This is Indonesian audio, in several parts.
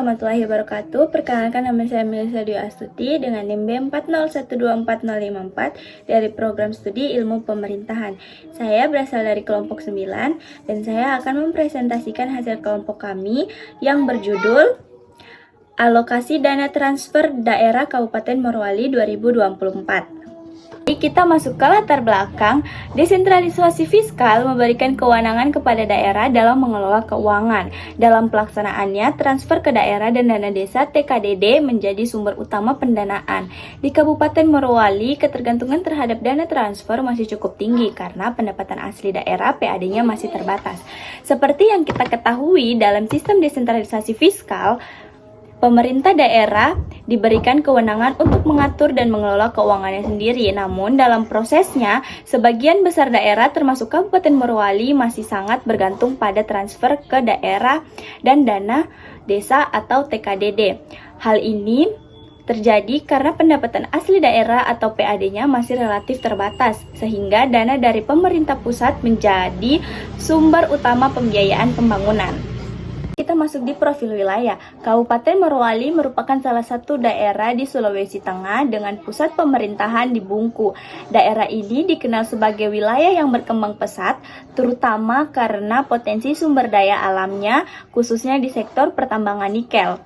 warahmatullahi wabarakatuh. Perkenalkan, nama saya Melisa Dwi Astuti dengan NIM B40124054 dari program studi ilmu pemerintahan. Saya berasal dari kelompok 9 dan saya akan mempresentasikan hasil kelompok kami yang berjudul Alokasi Dana Transfer Daerah Kabupaten Morowali 2024. Kita masuk ke latar belakang. Desentralisasi fiskal memberikan kewenangan kepada daerah dalam mengelola keuangan. Dalam pelaksanaannya, transfer ke daerah dan dana desa TKDD menjadi sumber utama pendanaan. Di Kabupaten Morowali, ketergantungan terhadap dana transfer masih cukup tinggi karena pendapatan asli daerah PAD-nya masih terbatas. Seperti yang kita ketahui, dalam sistem desentralisasi fiskal, pemerintah daerah diberikan kewenangan untuk mengatur dan mengelola keuangannya sendiri. Namun dalam prosesnya, sebagian besar daerah termasuk Kabupaten Morowali masih sangat bergantung pada transfer ke daerah dan dana desa atau TKDD. Hal ini terjadi karena pendapatan asli daerah atau PAD-nya masih relatif terbatas, sehingga dana dari pemerintah pusat menjadi sumber utama pembiayaan pembangunan. Kita masuk di profil wilayah. Kabupaten Morowali merupakan salah satu daerah di Sulawesi Tengah dengan pusat pemerintahan di Bungku. Daerah ini dikenal sebagai wilayah yang berkembang pesat, terutama karena potensi sumber daya alamnya, khususnya di sektor pertambangan nikel.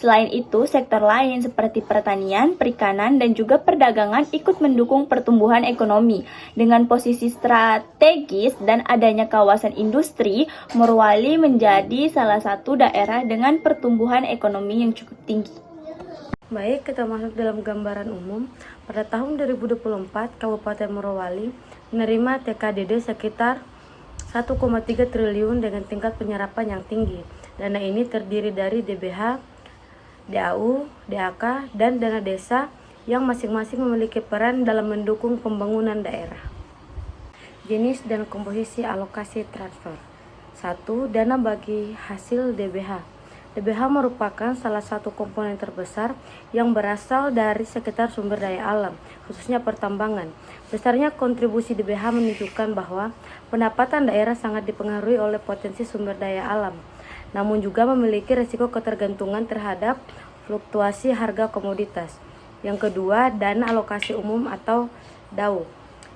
Selain itu, sektor lain seperti pertanian, perikanan, dan juga perdagangan ikut mendukung pertumbuhan ekonomi. Dengan posisi strategis dan adanya kawasan industri, Morowali menjadi salah satu daerah dengan pertumbuhan ekonomi yang cukup tinggi. Baik, kita masuk dalam gambaran umum. Pada tahun 2024, Kabupaten Morowali menerima TKDD sekitar 1,3 triliun dengan tingkat penyerapan yang tinggi. Dana ini terdiri dari DBH, DAU, DAK, dan dana desa yang masing-masing memiliki peran dalam mendukung pembangunan daerah. Jenis dan komposisi alokasi transfer. 1. Dana bagi hasil DBH. DBH merupakan salah satu komponen terbesar yang berasal dari sekitar sumber daya alam, khususnya pertambangan. Besarnya kontribusi DBH menunjukkan bahwa pendapatan daerah sangat dipengaruhi oleh potensi sumber daya alam, namun juga memiliki risiko ketergantungan terhadap fluktuasi harga komoditas. Yang kedua, dana alokasi umum atau DAU.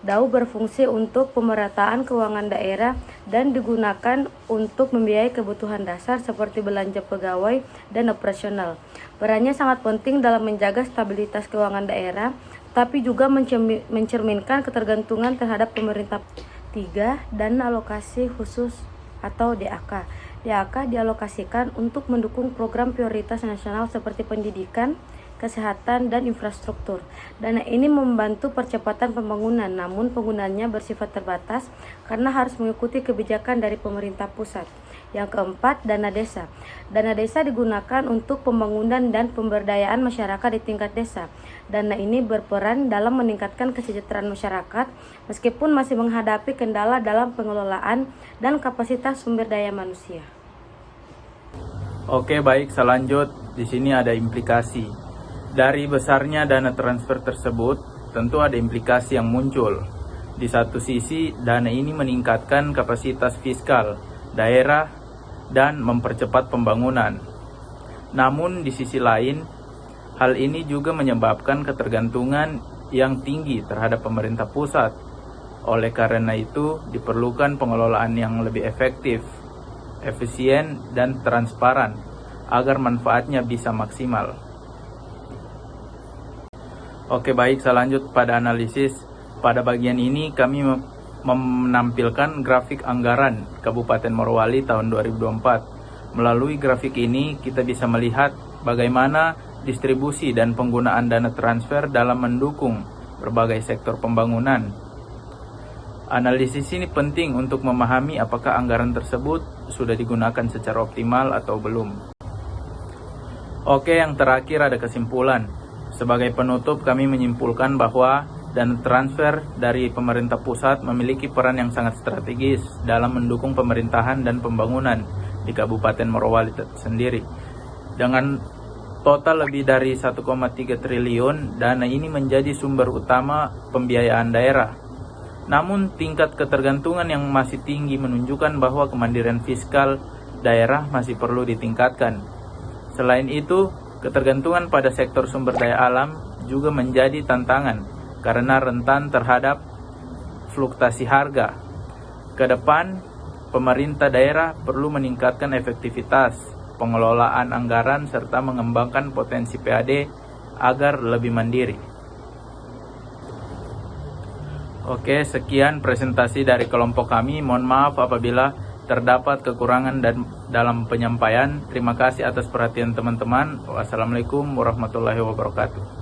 DAU berfungsi untuk pemerataan keuangan daerah dan digunakan untuk membiayai kebutuhan dasar seperti belanja pegawai dan operasional. Perannya sangat penting dalam menjaga stabilitas keuangan daerah, tapi juga mencerminkan ketergantungan terhadap pemerintah. 3. Dana alokasi khusus atau DAK. DAK dialokasikan untuk mendukung program prioritas nasional seperti pendidikan, kesehatan, dan infrastruktur. Dana ini membantu percepatan pembangunan, namun penggunaannya bersifat terbatas karena harus mengikuti kebijakan dari pemerintah pusat. Yang keempat, dana desa. Dana desa digunakan untuk pembangunan dan pemberdayaan masyarakat di tingkat desa. Dana ini berperan dalam meningkatkan kesejahteraan masyarakat meskipun masih menghadapi kendala dalam pengelolaan dan kapasitas sumber daya manusia. Oke, baik, selanjut di sini ada implikasi. Dari besarnya dana transfer tersebut, tentu ada implikasi yang muncul. Di satu sisi, dana ini meningkatkan kapasitas fiskal daerah dan mempercepat pembangunan. Namun di sisi lain, hal ini juga menyebabkan ketergantungan yang tinggi terhadap pemerintah pusat. Oleh karena itu, diperlukan pengelolaan yang lebih efektif, efisien, dan transparan agar manfaatnya bisa maksimal. Oke, baik, selanjut pada analisis. Pada bagian ini kami menampilkan grafik anggaran Kabupaten Morowali tahun 2024. Melalui grafik ini kita bisa melihat bagaimana distribusi dan penggunaan dana transfer dalam mendukung berbagai sektor pembangunan. Analisis ini penting untuk memahami apakah anggaran tersebut sudah digunakan secara optimal atau belum. Oke, yang terakhir ada kesimpulan. Sebagai penutup, kami menyimpulkan bahwa dana transfer dari pemerintah pusat memiliki peran yang sangat strategis dalam mendukung pemerintahan dan pembangunan di Kabupaten Morowali sendiri. Dengan total lebih dari 1,3 triliun, dana ini menjadi sumber utama pembiayaan daerah. Namun tingkat ketergantungan yang masih tinggi menunjukkan bahwa kemandirian fiskal daerah masih perlu ditingkatkan. Selain itu, ketergantungan pada sektor sumber daya alam juga menjadi tantangan karena rentan terhadap fluktuasi harga. Kedepan, pemerintah daerah perlu meningkatkan efektivitas pengelolaan anggaran serta mengembangkan potensi PAD agar lebih mandiri. Oke, sekian presentasi dari kelompok kami. Mohon maaf apabila terdapat kekurangan dalam penyampaian. Terima kasih atas perhatian teman-teman. Wassalamualaikum warahmatullahi wabarakatuh.